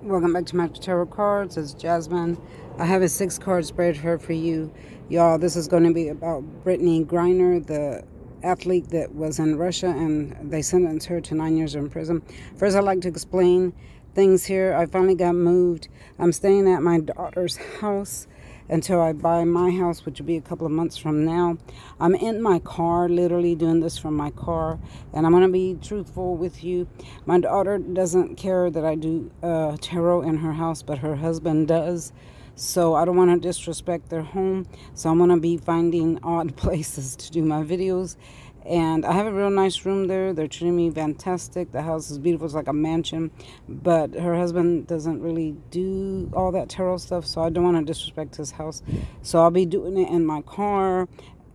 Welcome back to my tarot cards. It's Jasmine. I have a 6-card spread here for you. Y'all, this is going to be about Brittney Griner, the athlete that was in Russia, and they sentenced her to 9 years in prison. First, I'd like to explain things here. I finally got moved. I'm staying at my daughter's house until I buy my house, which will be a couple of months from now. I'm in my car, literally doing this from my car, and I'm going to be truthful with you. My daughter doesn't care that I do tarot in her house, but her husband does. So I don't want to disrespect their home. So I'm going to be finding odd places to do my videos. And I have a real nice room there. They're treating me fantastic. The house is beautiful. It's like a mansion. But her husband doesn't really do all that tarot stuff, so I don't want to disrespect his house. So I'll be doing it in my car,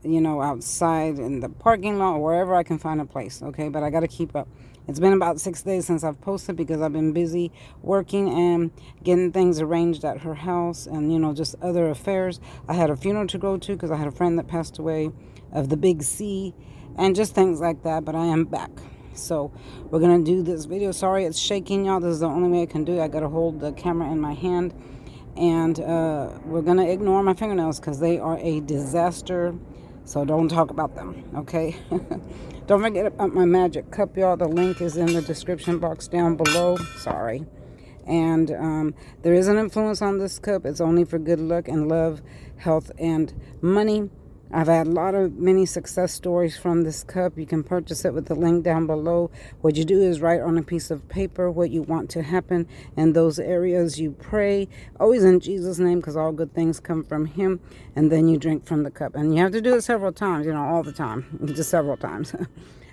outside in the parking lot, or wherever I can find a place, okay? But I got to keep up. It's been about 6 days since I've posted because I've been busy working and getting things arranged at her house and, just other affairs. I had a funeral to go to because I had a friend that passed away of the big C and just things like that, but I am back. So we're going to do this video. Sorry it's shaking, y'all. This is the only way I can do it. I got to hold the camera in my hand. And we're going to ignore my fingernails because they are a disaster. So don't talk about them, okay? Don't forget about my magic cup, y'all. The link is in the description box down below. Sorry. And there is an influence on this cup. It's only for good luck and love, health, and money. I've had many success stories from this cup. You can purchase it with the link down below. What you do is write on a piece of paper what you want to happen in those areas. You pray, always in Jesus' name, because all good things come from him. And then you drink from the cup. And you have to do it several times, all the time, just several times.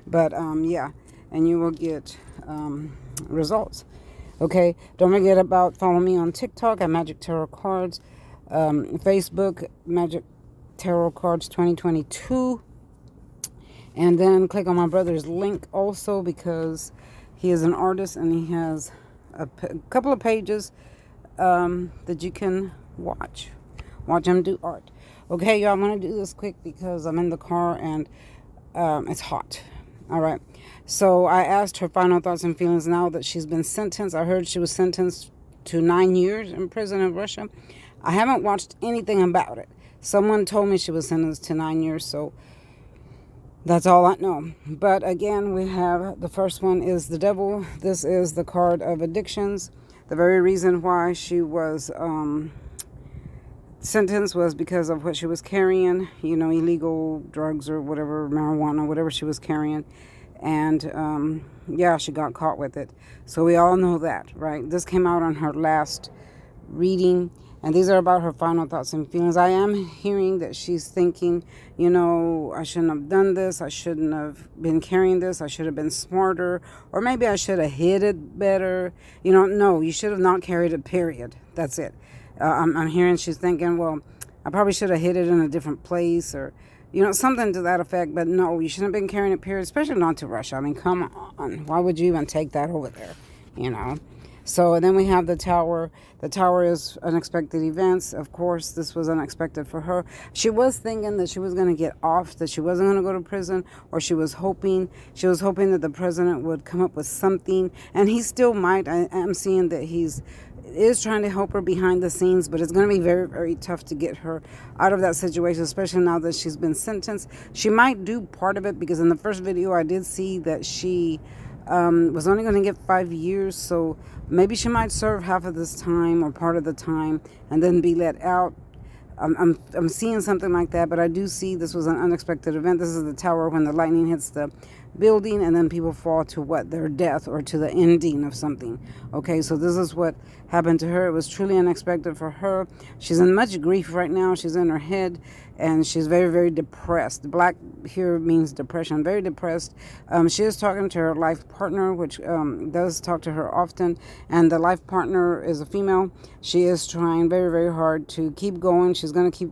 But, yeah, and you will get results. Okay, don't forget about following me on TikTok at Magic Tarot Cards, Facebook, Magic Tarot Cards 2022, and then click on my brother's link also because he is an artist and he has a couple of pages that you can watch him do art. Okay, y'all, I'm gonna do this quick because I'm in the car and it's hot. All right, so I asked her final thoughts and feelings now that she's been sentenced. I heard she was sentenced to 9 years in prison in Russia. I haven't watched anything about it. Someone told me she was sentenced to 9 years, so that's all I know. But again, we have the first one is the devil. This is the card of addictions. The very reason why she was sentenced was because of what she was carrying, illegal drugs or whatever, marijuana, whatever she was carrying. And yeah, she got caught with it. So we all know that, right? This came out on her last reading. And these are about her final thoughts and feelings. I am hearing that she's thinking, I shouldn't have done this. I shouldn't have been carrying this. I should have been smarter. Or maybe I should have hid it better. No, you should have not carried it, period. That's it. I'm hearing she's thinking, well, I probably should have hid it in a different place or, something to that effect. But no, you shouldn't have been carrying it, period, especially not to Russia. I mean, come on. Why would you even take that over there, So, and then we have the tower. The tower is unexpected events. Of course, this was unexpected for her. She was thinking that she was going to get off, that she wasn't going to go to prison, or she was hoping that the president would come up with something, and he still might. I am seeing that is trying to help her behind the scenes, but it's going to be very, very tough to get her out of that situation, especially now that she's been sentenced. She might do part of it because in the first video I did see that she was only going to get 5 years, so maybe she might serve half of this time or part of the time and then be let out. I'm seeing something like that, but I do see this was an unexpected event. This is the tower when the lightning hits the building and then people fall to their death or to the ending of something. Okay, so this is what happened to her. It was truly unexpected for her. She's in much grief right now. She's in her head and she's very, very depressed. Black here means depression. Very depressed. She is talking to her life partner, which does talk to her often, and the life partner is a female. She is trying very, very hard to keep going. She's going to keep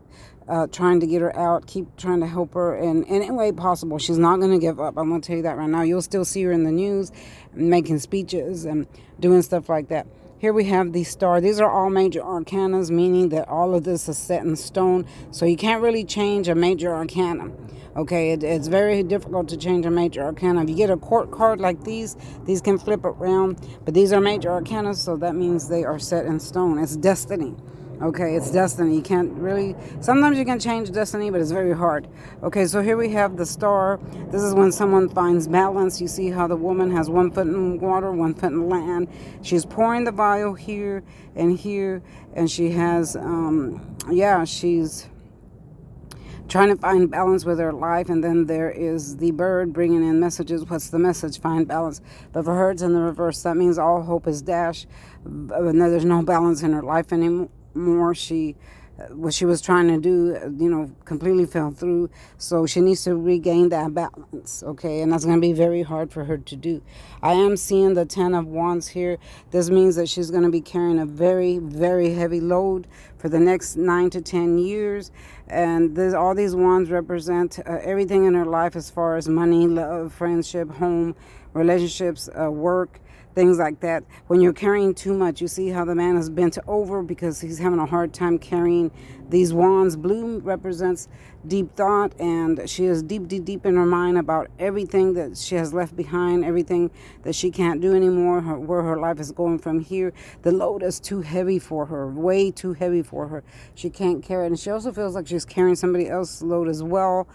trying to get her out, keep trying to help her in any way possible. She's not going to give up. I'm going to tell you that right now. You'll still see her in the news making speeches and doing stuff like that. Here we have the star. These are all major arcanas, meaning that all of this is set in stone. So you can't really change a major arcana. Okay, it's very difficult to change a major arcana. If you get a court card like these can flip around. But these are major arcana, so that means they are set in stone. It's destiny. Okay, it's destiny. You can't really, sometimes you can change destiny, but it's very hard. Okay, so here we have the star. This is when someone finds balance. You see how the woman has 1 foot in water, 1 foot in land. She's pouring the vial here, and she has, she's trying to find balance with her life. And then there is the bird bringing in messages. What's the message? Find balance. But for her, it's in the reverse. That means all hope is dashed. There's no balance in her life anymore. What she was trying to do, completely fell through. So she needs to regain that balance, okay? And that's going to be very hard for her to do. I am seeing the 10 of Wands here. This means that she's going to be carrying a very, very heavy load for the next 9 to 10 years. And all these wands represent everything in her life as far as money, love, friendship, home, relationships, work, things like that. When you're carrying too much, you see how the man is bent over because he's having a hard time carrying these wands. Blue represents deep thought, and she is deep, deep, deep in her mind about everything that she has left behind, everything that she can't do anymore, where her life is going from here. The load is too heavy for her, way too heavy for her. She can't carry it, and she also feels like she's carrying somebody else's load as well.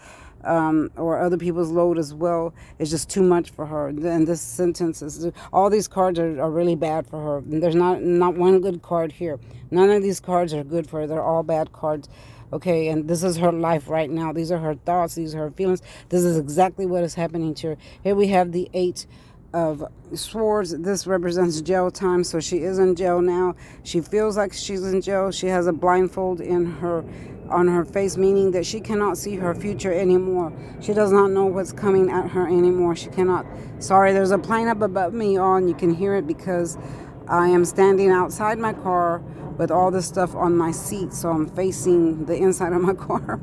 Or other people's load as well. It's just too much for her. And this sentence is, all these cards are really bad for her. And there's not one good card here. None of these cards are good for her. They're all bad cards. Okay, and this is her life right now. These are her thoughts. These are her feelings. This is exactly what is happening to her. Here we have the 8 of Swords. This represents jail time, so she is in jail now. She feels like she's in jail. She has a blindfold on her face, meaning that she cannot see her future anymore. She does not know what's coming at her anymore. She cannot. Sorry, there's a plane up above me, and you can hear it because I am standing outside my car with all this stuff on my seat, so I'm facing the inside of my car.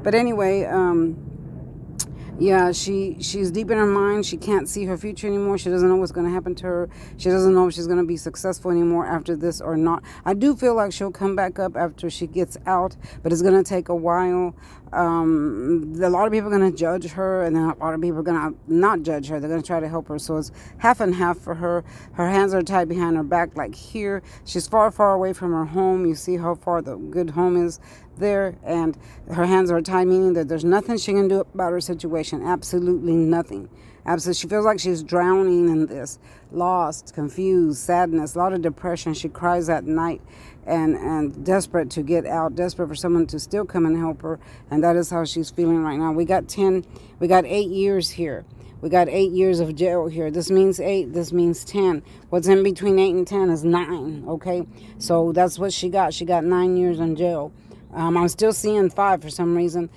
But anyway, she's deep in her mind. She can't see her future anymore. She doesn't know what's going to happen to her. She doesn't know if she's going to be successful anymore after this or not. I do feel like she'll come back up after she gets out, but it's going to take a while. A lot of people are going to judge her, and then a lot of people are going to not judge her. They're going to try to help her. So it's half and half for her. Her hands are tied behind her back, like here. She's far, far away from her home. You see how far the good home is there, and her hands are tied, meaning that there's nothing she can do about her situation. Absolutely nothing. Absolutely. She feels like she's drowning in this, lost, confused, sadness, a lot of depression. She cries at night and desperate to get out, desperate for someone to still come and help her. And that is how she's feeling right now. We got 8 years here. We got 8 years of jail here. This means 8. This means 10. What's in between 8 and 10 is 9. Okay, so that's what she got. She got 9 years in jail. I'm still seeing 5 for some reason.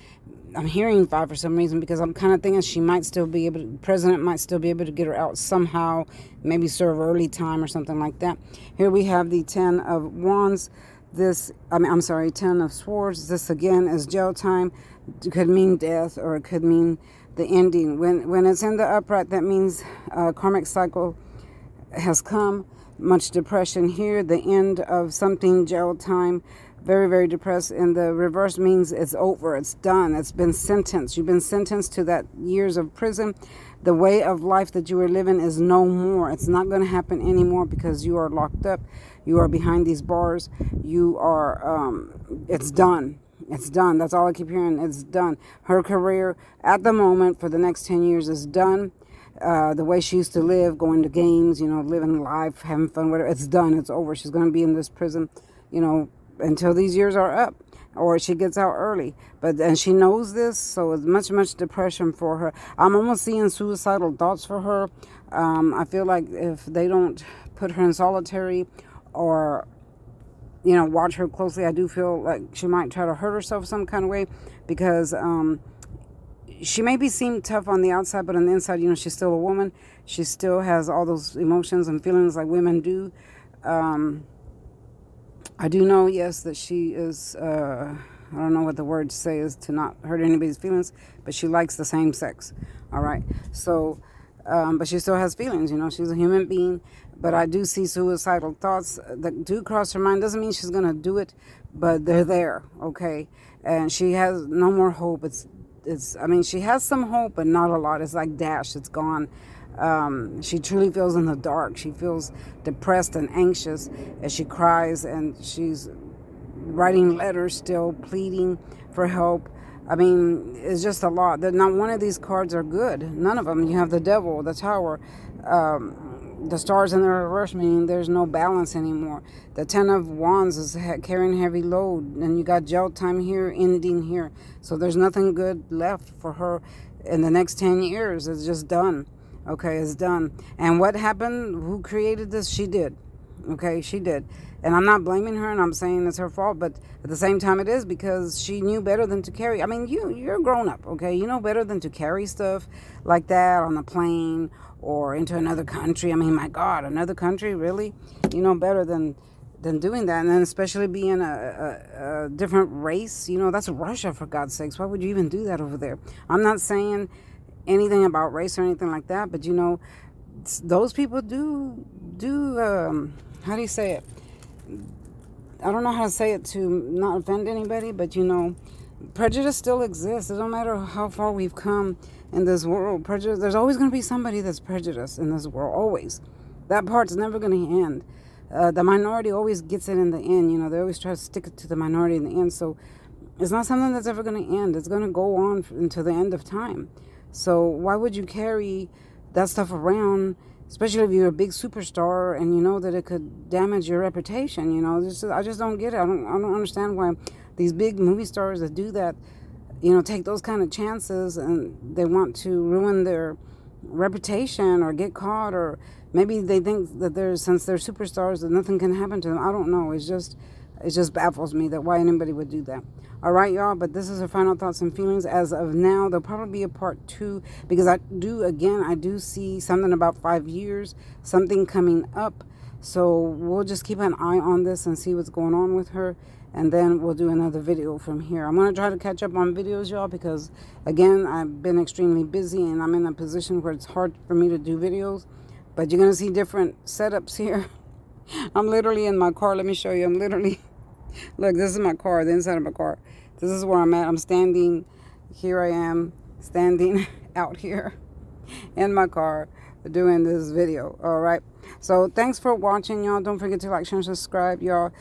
I'm hearing 5 for some reason because I'm kind of thinking she might still be able to, the president might still be able to get her out somehow, maybe serve early time or something like that. Here we have the 10 of Wands. 10 of Swords. This again is jail time. It could mean death, or it could mean the ending. When it's in the upright, that means karmic cycle has come. Much depression here. The end of something, jail time. Very, very depressed. And the reverse means it's over. It's done. It's been sentenced. You've been sentenced to that years of prison. The way of life that you were living is no more. It's not going to happen anymore because you are locked up. You are behind these bars. You are, it's done. It's done. That's all I keep hearing. It's done. Her career at the moment for the next 10 years is done. The way she used to live, going to games, living life, having fun, whatever, it's done. It's over. She's going to be in this prison, until these years are up, or she gets out early. And she knows this, so it's much, much depression for her. I'm almost seeing suicidal thoughts for her. I feel like if they don't put her in solitary or, watch her closely, I do feel like she might try to hurt herself some kind of way because she may be seem tough on the outside, but on the inside, she's still a woman. She still has all those emotions and feelings like women do. I do know, yes, that she is, I don't know what the word says to not hurt anybody's feelings, but she likes the same sex. All right. So But she still has feelings. She's a human being. But I do see suicidal thoughts that do cross her mind. Doesn't mean she's gonna do it, but they're there, okay? And she has no more hope. I mean, she has some hope, but not a lot. It's like dashed. It's gone. She truly feels in the dark. She feels depressed and anxious as she cries, and she's writing letters still, pleading for help. I mean, it's just a lot. Not one of these cards are good. None of them. You have the devil, the tower, the stars in the reverse, meaning there's no balance anymore. The Ten of Wands is carrying heavy load, and you got jail time here, ending here. So there's nothing good left for her in the next 10 years. It's just done. Okay, it's done. And what happened? Who created this? She did. Okay, she did. And I'm not blaming her, and I'm saying it's her fault, but at the same time it is, because she knew better than to carry. I mean, you're grown up, okay? You know better than to carry stuff like that on a plane or into another country. I mean, my God, another country, really? You know better than doing that. And then especially being a different race, that's Russia, for God's sakes. Why would you even do that over there? I'm not saying anything about race or anything like that, but those people do how do you say it? I don't know how to say it to not offend anybody, but prejudice still exists. It don't matter how far we've come in this world. Prejudice, there's always going to be somebody that's prejudiced in this world, always. That part's never going to end. The minority always gets it in the end. They always try to stick it to the minority in the end. So it's not something that's ever going to end. It's going to go on until the end of time. So why would you carry that stuff around, especially if you're a big superstar and you know that it could damage your reputation? I just don't get it. I don't understand why these big movie stars that do that, take those kind of chances, and they want to ruin their reputation or get caught, or maybe they think that since they're superstars that nothing can happen to them. I don't know. It just baffles me that why anybody would do that. All right, y'all, but this is her final thoughts and feelings as of now. There'll probably be a part 2, because I do see something about 5 years, something coming up. So we'll just keep an eye on this and see what's going on with her, and then we'll do another video from here. I'm going to try to catch up on videos, y'all, because, again, I've been extremely busy, and I'm in a position where it's hard for me to do videos. But you're going to see different setups here. I'm literally in my car. Let me show you. Look, this is my car, the inside of my car. This is where I'm at. I'm standing. Here I am, standing out here in my car doing this video. All right. So thanks for watching, y'all. Don't forget to like, share, and subscribe, y'all.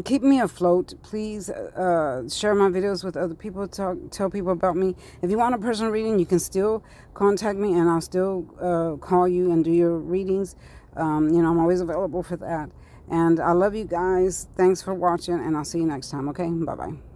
Keep me afloat. Please share my videos with other people. Tell people about me. If you want a personal reading, you can still contact me, and I'll still call you and do your readings. I'm always available for that. And I love you guys. Thanks for watching, and I'll see you next time, okay? Bye-bye.